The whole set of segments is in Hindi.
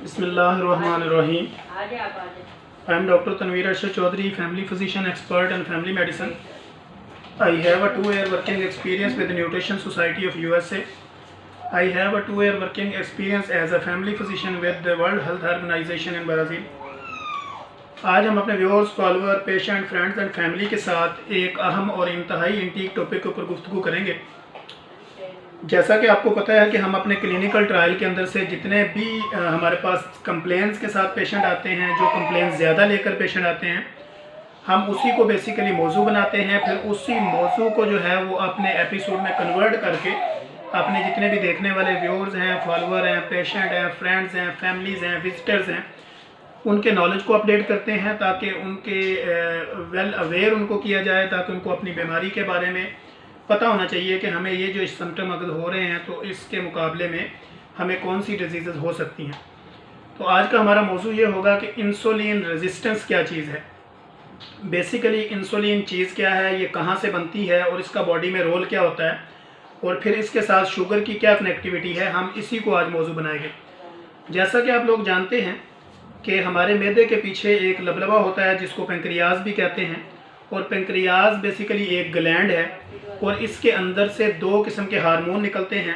Bismillahirrahmanirrahim. I am Dr. Tanveer Arshad Chaudhary, family physician expert in family medicine. I have a 2-year working experience with the Nutrition Society of USA. I have a 2-year working experience as a family physician with the World Health Organization in Brazil. आज हम अपने viewers, follower, patient, friends and family के साथ एक अहम और इंतहाई इंटीक टॉपिक के ऊपर गुफ्तगू करेंगे। जैसा कि आपको पता है कि हम अपने क्लिनिकल ट्रायल के अंदर से जितने भी हमारे पास कंप्लेंट्स के साथ पेशेंट आते हैं, जो कंप्लेंट्स ज़्यादा लेकर पेशेंट आते हैं, हम उसी को बेसिकली मौजू बनाते हैं। फिर उसी मौजू को जो है वो अपने एपिसोड में कन्वर्ट करके अपने जितने भी देखने वाले व्यूअर्स हैं, फॉलोअर हैं, पेशेंट हैं, फ्रेंड्स हैं, फैमिलीज़ हैं, विजिटर्स हैं, उनके नॉलेज को अपडेट करते हैं ताकि उनके वेल अवेयर उनको किया जाए, ताकि उनको अपनी बीमारी के बारे में पता होना चाहिए कि हमें ये जो सिम्टम अगर हो रहे हैं तो इसके मुकाबले में हमें कौन सी डिजीज़ हो सकती हैं। तो आज का हमारा मौजू ये होगा कि इंसुलिन रेजिस्टेंस क्या चीज़ है। बेसिकली इंसुलिन चीज़ क्या है, ये कहाँ से बनती है और इसका बॉडी में रोल क्या होता है, और फिर इसके साथ शुगर की क्या कनेक्टिविटी है, हम इसी को आज मौजू बनाएंगे। जैसा कि आप लोग जानते हैं कि हमारे मैदे के पीछे एक लबलबा होता है जिसको पेंक्रियाज भी कहते हैं, और पेंक्रियाज बेसिकली एक ग्लैंड है और इसके अंदर से दो किस्म के हार्मोन निकलते हैं।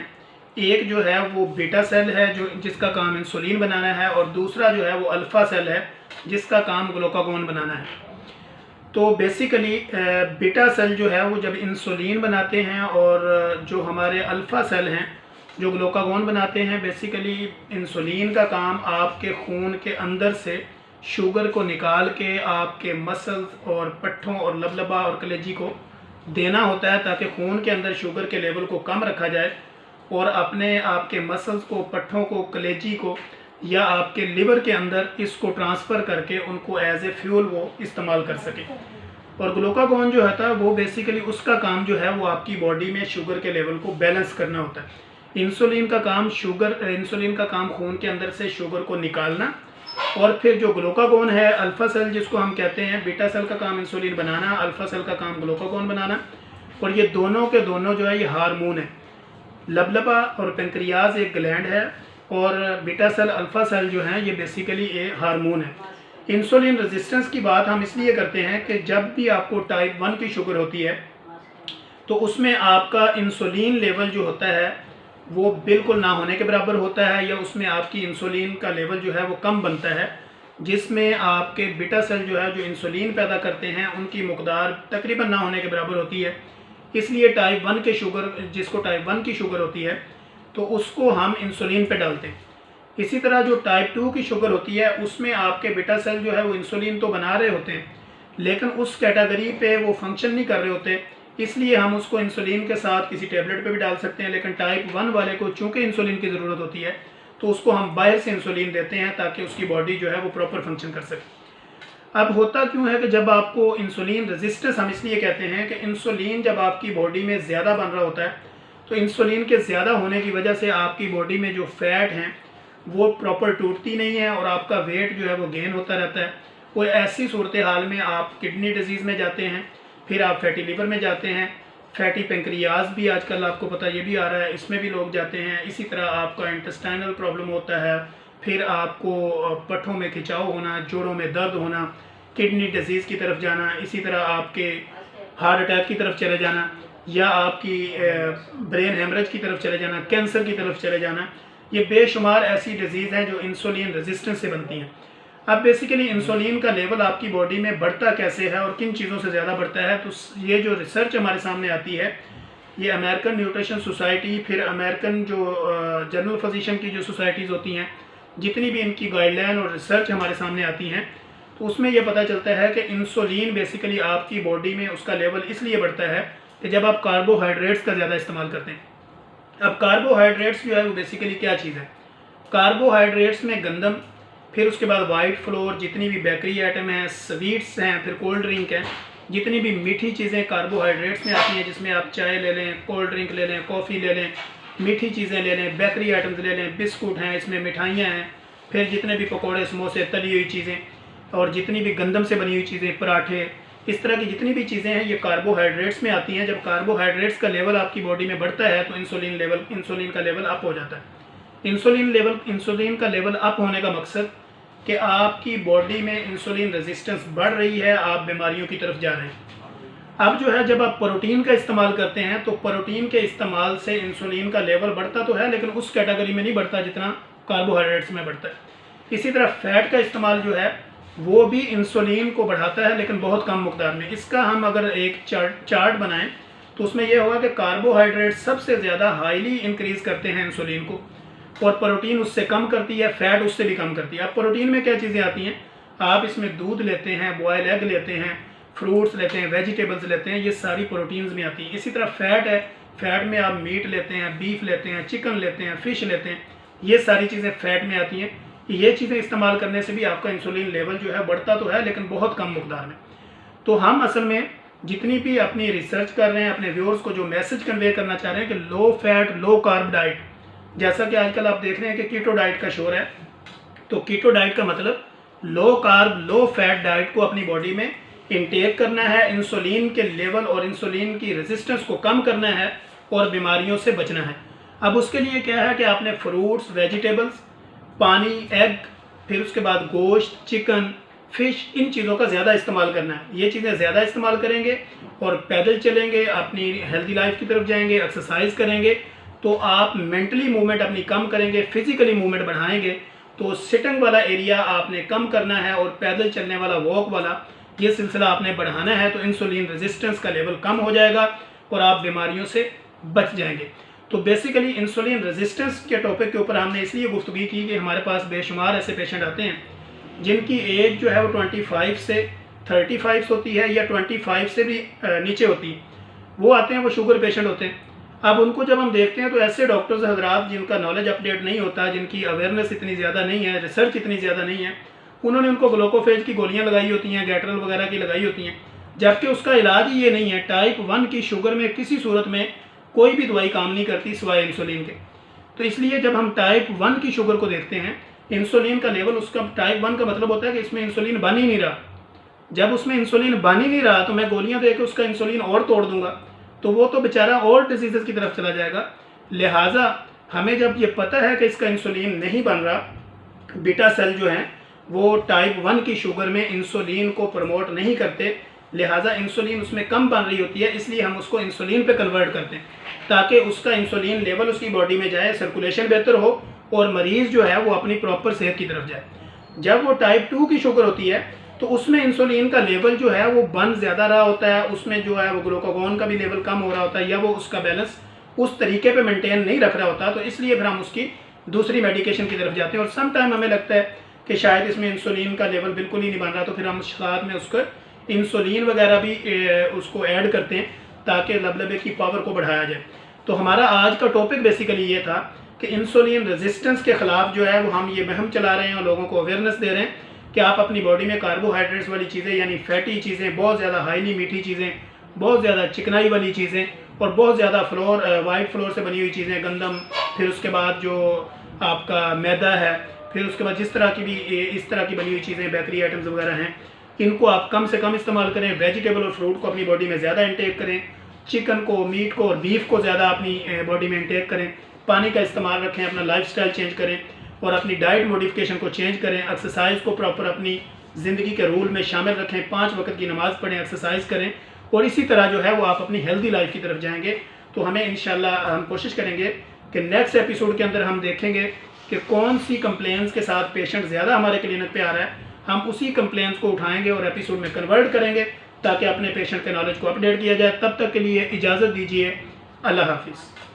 एक जो है वो बीटा सेल है जो जिसका काम इंसुलिन बनाना है, और दूसरा जो है वो अल्फ़ा सेल है जिसका काम ग्लूकागोन बनाना है। तो बेसिकली बीटा सेल जो है वो जब इंसुलिन बनाते हैं, और जो हमारे अल्फ़ा सेल हैं जो ग्लूकागोन बनाते हैं, बेसिकली इंसुलिन का काम आपके खून के अंदर से शुगर को निकाल के आपके मसल्स और पट्ठों और लबलबा और कलेजी को देना होता है, ताकि खून के अंदर शुगर के लेवल को कम रखा जाए और अपने आपके मसल्स को, पट्ठों को, कलेजी को या आपके लिवर के अंदर इसको ट्रांसफ़र करके उनको एज ए फ्यूल वो इस्तेमाल कर सके। और ग्लूकागोन जो होता है वो बेसिकली उसका काम जो है वो आपकी बॉडी में शुगर के लेवल को बैलेंस करना होता है। इंसुलिन का काम खून के अंदर से शुगर को निकालना, और फिर जो ग्लूकागोन है, अल्फ़ा सेल जिसको हम कहते हैं, बीटा सेल का काम इंसुलिन बनाना, अल्फ़ा सेल का काम ग्लूकागोन बनाना, और ये दोनों के दोनों जो है ये हार्मोन है। लबलबा और पेंक्रियाज एक ग्लैंड है, और बीटा सेल, अल्फ़ा सेल जो है ये बेसिकली एक हार्मोन है। इंसुलिन रेजिस्टेंस की बात हम इसलिए करते हैं कि जब भी आपको टाइप 1 की शुगर होती है तो उसमें आपका इंसुलिन लेवल जो होता है वो बिल्कुल ना होने के बराबर होता है, या उसमें आपकी इंसुलिन का लेवल जो है वो कम बनता है, जिसमें आपके बीटा सेल जो है जो इंसुलिन पैदा करते हैं उनकी मकदार तकरीबन ना होने के बराबर होती है। इसलिए टाइप 1 के शुगर, जिसको टाइप 1 की शुगर होती है तो उसको हम इंसुलिन पे डालते हैं। इसी तरह जो टाइप 2 की शुगर होती है उसमें आपके बीटा सेल जो है वो इंसुलिन तो बना रहे होते हैं लेकिन उस कैटेगरी पे वो फंक्शन नहीं कर रहे होते, इसलिए हम उसको इंसुलिन के साथ किसी टेबलेट पे भी डाल सकते हैं। लेकिन टाइप 1 वाले को चूँकि इंसुलिन की ज़रूरत होती है तो उसको हम बाहर से इंसुलिन देते हैं ताकि उसकी बॉडी जो है वो प्रॉपर फंक्शन कर सके। अब होता क्यों है कि जब आपको इंसुलिन रेजिस्टेंस, हम इसलिए कहते हैं कि इंसुलिन जब आपकी बॉडी में ज़्यादा बन रहा होता है तो इंसुलिन के ज़्यादा होने की वजह से आपकी बॉडी में जो फैट हैं वो प्रॉपर टूटती नहीं है और आपका वेट जो है वो गेन होता रहता है। कोई ऐसी सूरत हाल में आप किडनी डिजीज़ में जाते हैं, फिर आप फैटी लिवर में जाते हैं, फैटी पेंक्रियाज भी आजकल आपको पता ये भी आ रहा है, इसमें भी लोग जाते हैं। इसी तरह आपका इंटेस्टाइनल प्रॉब्लम होता है, फिर आपको पट्ठों में खिंचाव होना, जोड़ों में दर्द होना, किडनी डिजीज़ की तरफ जाना, इसी तरह आपके हार्ट अटैक की तरफ चले जाना, या आपकी ब्रेन हेमरेज की तरफ चले जाना, कैंसर की तरफ चले जाना। ये बेशुमार ऐसी डिजीज़ हैं जो इंसुलिन रेजिस्टेंस से बनती हैं। अब बेसिकली इंसुलिन का लेवल आपकी बॉडी में बढ़ता कैसे है और किन चीज़ों से ज़्यादा बढ़ता है, तो ये जो रिसर्च हमारे सामने आती है, ये अमेरिकन न्यूट्रिशन सोसाइटी, फिर अमेरिकन जो जनरल फिजिशियन की जो सोसाइटीज़ होती हैं, जितनी भी इनकी गाइडलाइन और रिसर्च हमारे सामने आती हैं, तो उसमें यह पता चलता है कि इंसुलिन बेसिकली आपकी बॉडी में उसका लेवल इसलिए बढ़ता है कि जब आप कार्बोहाइड्रेट्स का ज़्यादा इस्तेमाल करते हैं। अब कार्बोहाइड्रेट्स जो है वो बेसिकली क्या चीज़ है, कार्बोहाइड्रेट्स में गंदम, फिर उसके बाद वाइट फ्लोर, जितनी भी बेकरी आइटम हैं, स्वीट्स हैं, फिर कोल्ड ड्रिंक हैं, जितनी भी मीठी चीज़ें कार्बोहाइड्रेट्स में आती हैं, जिसमें आप चाय ले लें, कोल्ड ड्रिंक ले लें, कॉफ़ी ले लें, मीठी चीज़ें ले लें, बेकरी आइटम्स ले लें, बिस्कुट हैं, इसमें मिठाइयाँ हैं, फिर जितने भी पकौड़े, समोसे, तली हुई चीज़ें, और जितनी भी गंदम से बनी हुई चीज़ें, पराठे, इस तरह की जितनी भी चीज़ें हैं ये कार्बोहाइड्रेट्स में आती हैं। जब कार्बोहाइड्रेट्स का लेवल आपकी बॉडी में बढ़ता है तो इंसुलिन का लेवल अप हो जाता है। इंसुलिन का लेवल अप होने का मकसद कि आपकी बॉडी में इंसुलिन रेजिस्टेंस बढ़ रही है, आप बीमारियों की तरफ जा रहे हैं। अब जो है जब आप प्रोटीन का इस्तेमाल करते हैं तो प्रोटीन के इस्तेमाल से इंसुलिन का लेवल बढ़ता तो है, लेकिन उस कैटेगरी में नहीं बढ़ता जितना कार्बोहाइड्रेट्स में बढ़ता है। इसी तरह फैट का इस्तेमाल जो है वो भी इंसुलिन को बढ़ाता है, लेकिन बहुत कम मकदार में। इसका हम अगर एक चार्ट बनाएं तो उसमें यह होगा कि कार्बोहाइड्रेट सबसे ज़्यादा हाईली इंक्रीज़ करते हैं इंसुलिन को, और प्रोटीन उससे कम करती है, फैट उससे भी कम करती है। अब प्रोटीन में क्या चीज़ें आती हैं, आप इसमें दूध लेते हैं, बॉयल एग लेते हैं, फ्रूट्स लेते हैं, वेजिटेबल्स लेते हैं, ये सारी प्रोटीन्स में आती हैं। इसी तरह फैट है, फैट में आप मीट लेते हैं, बीफ लेते हैं, चिकन लेते हैं, फ़िश लेते हैं, ये सारी चीज़ें फैट में आती हैं। ये चीज़ें इस्तेमाल करने से भी आपका इंसुलिन लेवल जो है बढ़ता तो है, लेकिन बहुत कम मकदार में। तो हम असल में जितनी भी अपनी रिसर्च कर रहे हैं, अपने व्यूअर्स को जो मैसेज कन्वे करना चाह रहे हैं कि low fat low carb diet, जैसा कि आजकल आप देख रहे हैं कि कीटो डाइट का शोर है, तो कीटो डाइट का मतलब low carb low fat diet को अपनी बॉडी में इंटेक करना है, इंसुलिन के लेवल और इंसुलिन की रेजिस्टेंस को कम करना है और बीमारियों से बचना है। अब उसके लिए क्या है कि आपने फ्रूट्स, वेजिटेबल्स, पानी, एग, फिर उसके बाद गोश्त, चिकन, फ़िश, इन चीज़ों का ज़्यादा इस्तेमाल करना है। ये चीज़ें ज़्यादा इस्तेमाल करेंगे और पैदल चलेंगे, अपनी हेल्दी लाइफ की तरफ जाएंगे, एक्सरसाइज करेंगे, तो आप मेंटली मूवमेंट अपनी कम करेंगे, फिजिकली मूवमेंट बढ़ाएंगे। तो सिटिंग वाला एरिया आपने कम करना है और पैदल चलने वाला, वॉक वाला, ये सिलसिला आपने बढ़ाना है, तो इंसुलिन रेजिस्टेंस का लेवल कम हो जाएगा और आप बीमारियों से बच जाएंगे। तो बेसिकली इंसुलिन रेजिस्टेंस के टॉपिक के ऊपर हमने इसलिए गुफ्तगू की कि हमारे पास बेशुमार ऐसे पेशेंट आते हैं जिनकी एज जो है वो 25 से 35 होती है या 25 से भी नीचे होती है। वो आते हैं, वो शुगर पेशेंट होते हैं। अब उनको जब हम देखते हैं तो ऐसे डॉक्टर्स हजरात जिनका नॉलेज अपडेट नहीं होता, जिनकी अवेयरनेस इतनी ज़्यादा नहीं है, रिसर्च इतनी ज़्यादा नहीं है, उन्होंने उनको ग्लूकोफेज की गोलियाँ लगाई होती हैं, गैट्रल वगैरह की लगाई होती हैं, जबकि उसका इलाज ही ये नहीं है। टाइप 1 की शुगर में किसी सूरत में कोई भी दवाई काम नहीं करती सिवाय इंसुलिन के। तो इसलिए जब हम टाइप 1 की शुगर को देखते हैं, इंसुलिन का लेवल, उसका टाइप 1 का मतलब होता है कि इसमें इंसुलिन बन ही नहीं रहा। जब उसमें इंसुलिन बन ही नहीं रहा तो मैं गोलियां दे के उसका इंसुलिन और तोड़ दूंगा, तो वो तो बेचारा और डिजीज़ की तरफ चला जाएगा। लिहाजा हमें जब ये पता है कि इसका इंसुलिन नहीं बन रहा, बीटा सेल जो हैं वो टाइप 1 की शुगर में इंसुलिन को प्रमोट नहीं करते, लिहाजा इंसुलिन उसमें कम बन रही होती है, इसलिए हम उसको इंसुलिन पे कन्वर्ट करते हैं ताकि उसका इंसुलिन लेवल उसकी बॉडी में जाए, सर्कुलेशन बेहतर हो और मरीज़ जो है वो अपनी प्रॉपर सेहत की तरफ जाए। जब वो टाइप 2 की शुगर होती है तो उसमें इंसुलिन का लेवल जो है वो बन ज़्यादा रहा होता है, उसमें जो है वो ग्लूकागॉन का भी लेवल कम हो रहा होता है, या वो उसका बैलेंस उस तरीके पे मेंटेन नहीं रख रहा होता, तो इसलिए फिर हम उसकी दूसरी मेडिकेशन की तरफ जाते हैं। और सम टाइम हमें लगता है कि शायद इसमें इंसुलिन का लेवल बिल्कुल ही नहीं बन रहा, तो फिर हम साथ में उसको इंसुलिन वगैरह भी उसको ऐड करते हैं ताकि लबलबे की पावर को बढ़ाया जाए। तो हमारा आज का टॉपिक बेसिकली ये था कि इंसुलिन रेजिस्टेंस के ख़िलाफ़ जो है वो हम ये मुहिम चला रहे हैं और लोगों को अवेयरनेस दे रहे हैं कि आप अपनी बॉडी में कार्बोहाइड्रेट्स वाली चीज़ें, यानी फैटी चीज़ें, बहुत ज़्यादा हाईली मीठी चीज़ें, बहुत ज़्यादा चिकनाई वाली चीज़ें और बहुत ज़्यादा वाइट फ्लोर से बनी हुई चीज़ें, गंदम, फिर उसके बाद जो आपका मैदा है, फिर उसके बाद जिस तरह की भी इस तरह की बनी हुई चीज़ें, बेकरी आइटम्स वगैरह हैं, इनको आप कम से कम इस्तेमाल करें। वेजिटेबल और फ्रूट को अपनी बॉडी में ज़्यादा इंटेक करें, चिकन को, मीट को और बीफ को ज़्यादा अपनी बॉडी में इंटेक करें, पानी का इस्तेमाल रखें, अपना लाइफस्टाइल चेंज करें और अपनी डाइट मॉडिफिकेशन को चेंज करें, एक्सरसाइज को प्रॉपर अपनी ज़िंदगी के रूल में शामिल रखें, 5 वक्त की नमाज़ पढ़ें, एक्सरसाइज करें और इसी तरह जो है वो आप अपनी हेल्दी लाइफ की तरफ जाएंगे। तो हमें इंशाल्लाह हम कोशिश करेंगे कि नेक्स्ट एपिसोड के अंदर हम देखेंगे कि कौन सी कंप्लेंट्स के साथ पेशेंट ज़्यादा हमारे क्लिनिक पे आ रहा है, हम उसी कंप्लेंट्स को उठाएंगे और एपिसोड में कन्वर्ट करेंगे ताकि अपने पेशेंट के नॉलेज को अपडेट किया जाए। तब तक के लिए इजाज़त दीजिए, अल्लाह हाफिज़।